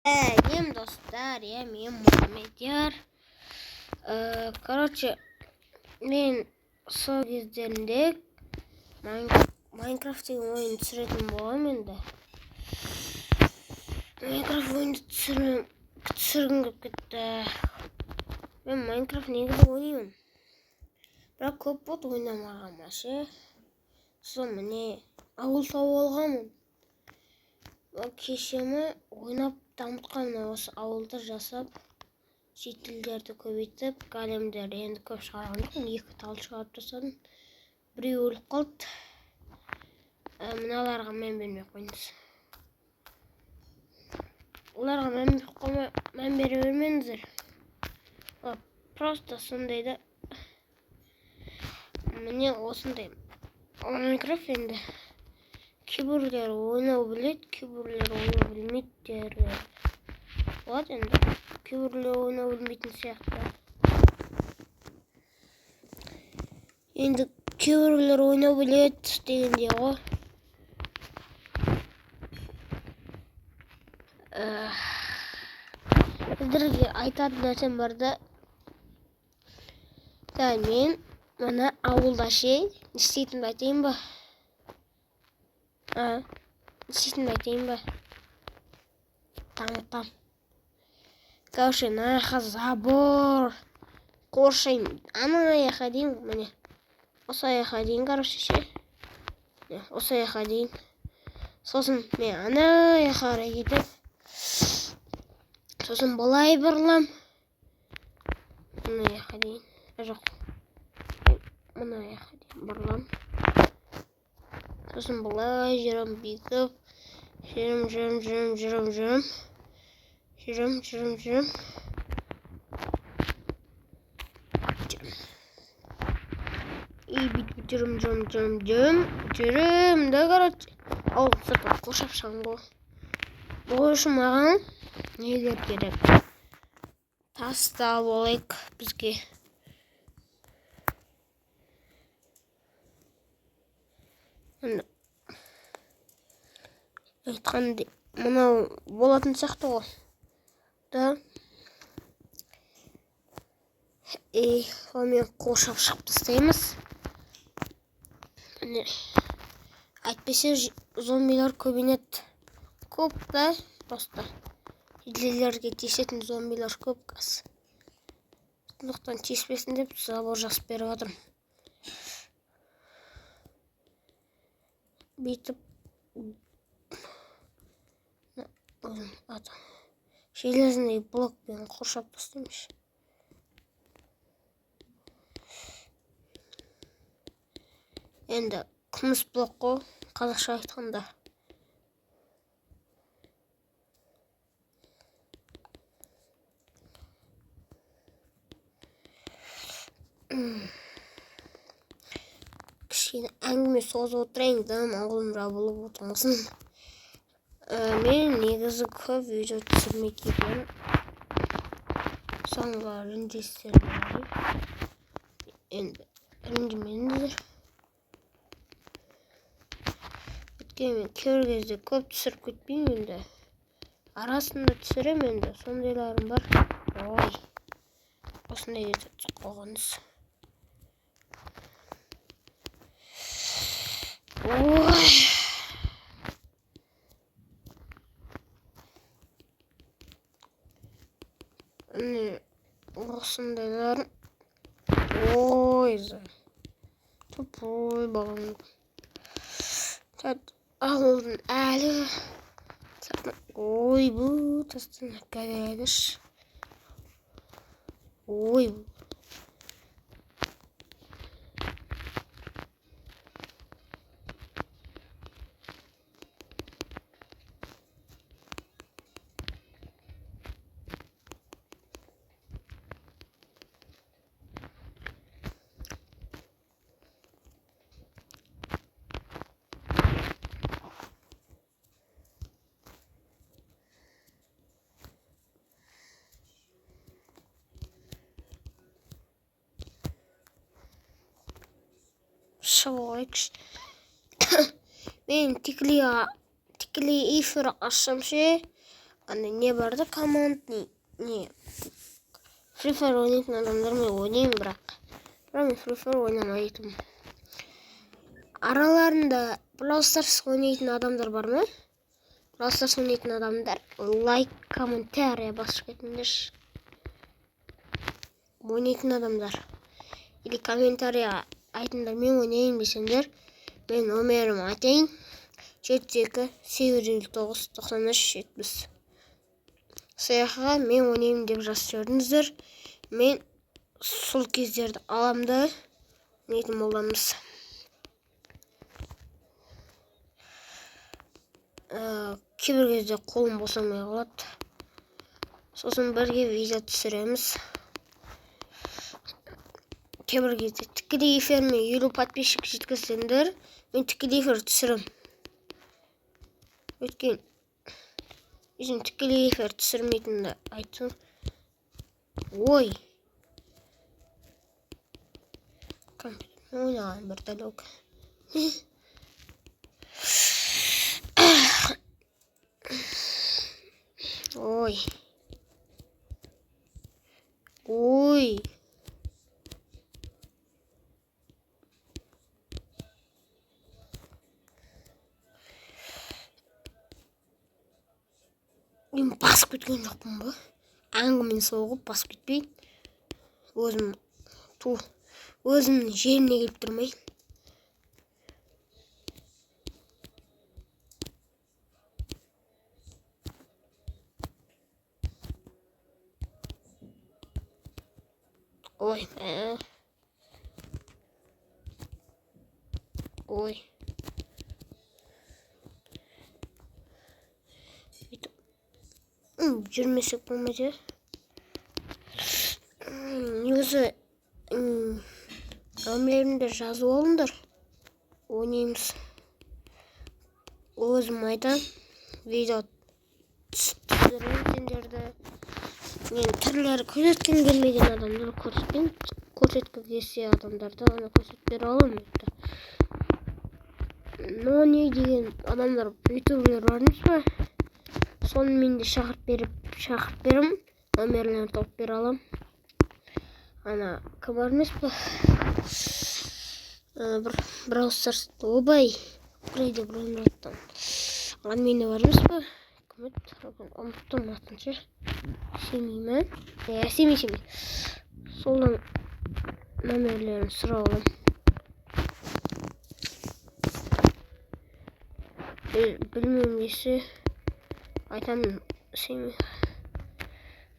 Дорогие достар, я Мұхаммедияр. Короче, мен сол кездерінде Майнкрафт деген ойын түсіретін болғам енді. Майнкрафт ойынды түсіргім келіп кетті. Мен Майнкрафт негізі ойнаймын. Бірақ көп болды ойнамағама ше. Сосын міне ауыл тауып алғанмын. Кешені ойнап дамытқан осы ауылды жасап, шетелдерді көбейтіп, големдер енді көп шығарған жоқпын, 2 тал шығарып тастадым. Біреу өліп қалды. Мыналарға мән бермей қойыңыз. Оларға мән бере бермеңіздер. Просто сондай да. Міне осындай. Майнкрафт енді кейбіреулер ойнау біледі, кейбіреулер ойнау білмейді. Вот енді кейбіреулер ойнау білмейтін сияқты. Енді кейбіреулер ойнау біледі дегенде ғой. Сіздерге айтатын нәрсем бар да. Мен мына ауылда ше, не істейтінімді айтайын ба? Не істейтінімді айтайын ба? Там. Короче, наха забор. Қоршаймын. Ана аяққа дейін, міне. Осы аяққа дейін, короче, ше. Осы аяққа дейін. Сосын мен ана аяққа қарай кетіп. Сосын былай бұрылам. Мына аяққа дейін. Жоқ. Мына аяққа дейін бұрылам. Сосын былай жүрім, бүйтіп. Жүрім. И бүйтіп жүрім, да, короче. Ауыл сыртын қоршап шығам ғой. Бұл үшін маған нелер керек. Таста алайық бізге. Айтқандай, мынау болатын сияқты ғой. Да. Мен қоршап шығып тастаймыз. Әйтпесе зомбилар көбейеді. Көп та, просто. Үйлерге тиісетін зомбилар көп қас. Сондықтан тиіспесін деп забор жасап беріп жатырмын. Бүйтіп железный блокпен қоршап тастаймыз. Енді күміс блок қой, қазақша айтқанда. Кішкене әңгіме созып отырайын да, моңғолым жабылып отырмасын. Мен негізі көп видео түсірмейді екен. Соңғы ренжестерім. Енді ренжімеңіздер. Өйткені мен кейбір кезде көп түсіріп кетпеймін енді. Арасында түсірем енді, сондайларым бар. Ой. Осындай кезде түсіп қалғаныз. Ой. Осындайлар. Ой. Тупой балам. Ауылдың әлі. Ой, бұл тастың кәдегіш. Ой, бұл. Шабайықшы. Мен тікілей эфир ашсам ше, андай не бар да, командный не. Free Fire ойнайтын адамдармен ойнаймын, бірақ мен Free Fire ойнамайтын. Араларында Brawl Stars ойнайтын адамдар бар ма? Brawl Stars ойнайтын адамдар лайк, комментария басып кетіңдерші. Ойнайтын адамдар. Или комментария айтыңдар, мен ойнайын десеңдер, мен номерім айтайын. 72-859-93-70. Сояққа мен ойнаймын деп жазып жібердіңіздер. Мен сол кездерді аламда ойнайтын боламыз. Кейбір кезде қолым босамай қалады. Сосын бірге видео түсіреміз. Кейбір кезде тікелей эфирмен 50 подписчик жеткізсеңдер, мен тікелей эфир түсірем. Өткен тікелей эфир түсірмейтінді айтсын. Ой. Компьютер ойнаған бір далек. Ой. Ой. Мен басып кеткен жоқпын ба? Әңгімен соғып басып кетпейін. Өзімнің жеріне келіп тұрмайын. Ой. Ой. Жүрмесек болмайды. Негізі өмірімді жазып алыңдар. Ойнаймыз. Өзім айтам. Видео түсірем сендерді. Мен түрлері көрсеткен келмеген адамдарды көрсеткім келсе адамдарды ана көрсетіп бере аламын. Но не деген адамдар ютуберлер бармыз ба? Соны мен де шақырып берем. Номерлерін тауып бере алам. Ана кім бармыз ба? Бір Brawl Stars обай. Қырайды бір ойнаттан. Адмені бармыз ба? Ұмыттым атынша. Семеймен. Семей. Солдан номерлерін сұрап алам. Білмеймін десе айтамын Семей.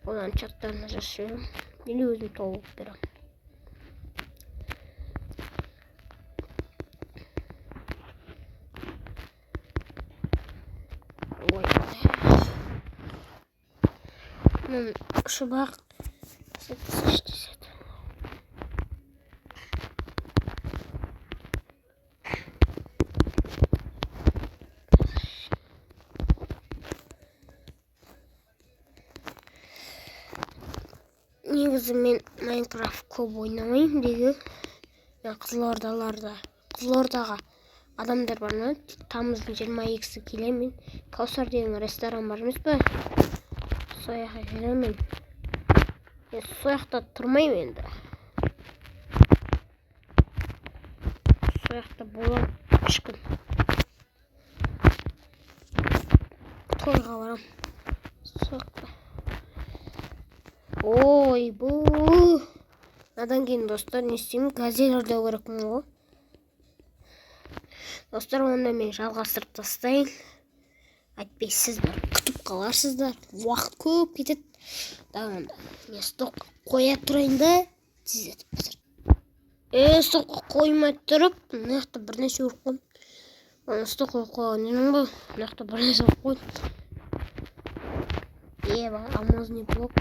Одан чаттарына жазып жіберем. Или өзім тауып берем. Ой. Мен шыбақ сетсештесет. Негізі мен Майнкрафт көп ойнамаймын деге. Мен Қызылордаға адамдар бар ма? Тамыздың 22-сі келемін. Каусар деген ресторан бармыз ба? Сояққа келемін. Мен сояқта тұрмаймын енді. Сояқта болам 3 күн. Тойға барам. Сояқта. Ой, бұл. Надан кейін достар, не істеймін? Газель өрлеу керекпін ғой. Достар, онда мен жалғастырып тастайын. Айтпайсыздар, күтіп қаларсыздар. Уақыт көп кетеді. Дағында, мен стокқа қоя тұрайын да, тезетіп бітір. Стокқа қоймай тұрып, мынақта бірнәрсе ұрып қойдым. Стокқа қойған едім ғой, мынақта бірнәрсе ұрып қойдым. Еба, алмазный блок.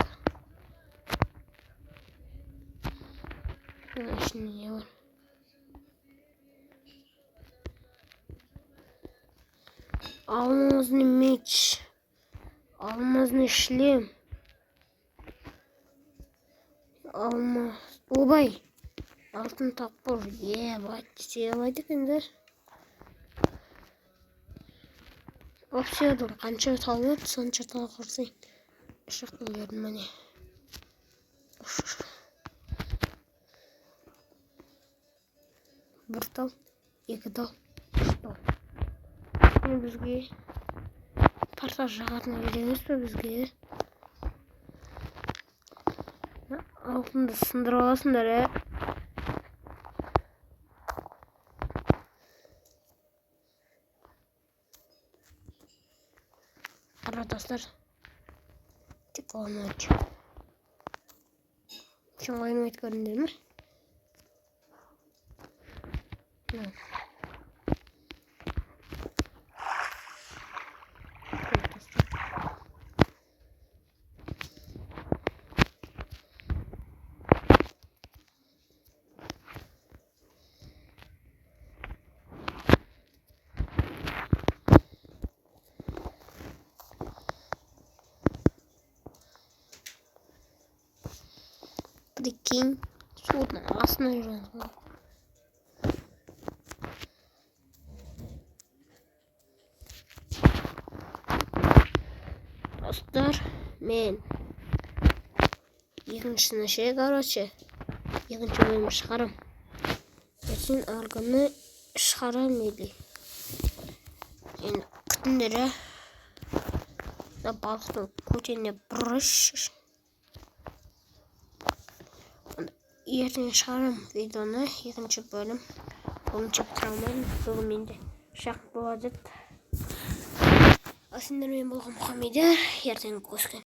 Ішінде не бар? Алмазный меч. Алмазный шлем. Обай. Алтын таппыр. Ебать, сеялайды екендер. Вообще dur qancha tolib soncha tolqirsang o'sha qilaverdim mana. Bir tol, ikki tol, uch tol. Bizga partaj jag'atni beramizmi bizga? Altında sındırıp olasınlar ya. Arkadaşlar. Tek olmadı. Şimdi oyunu etkiledi değil mi? Evet. Prikинь, судно остановилось. Dostlar, men yig'inchini короче, yig'inchi bölümü chiqaram. Kesin argani chiqaram edi. Endi kutinglar. Da balıqni ko'changga burish. Ertaga chiqaram videoni, yig'inchi bölüm. Buncha bitiraman. Bugun menda shaq bo'ladi. Aslında men bo'lgan Muhammad, ertaga ko'rishgan.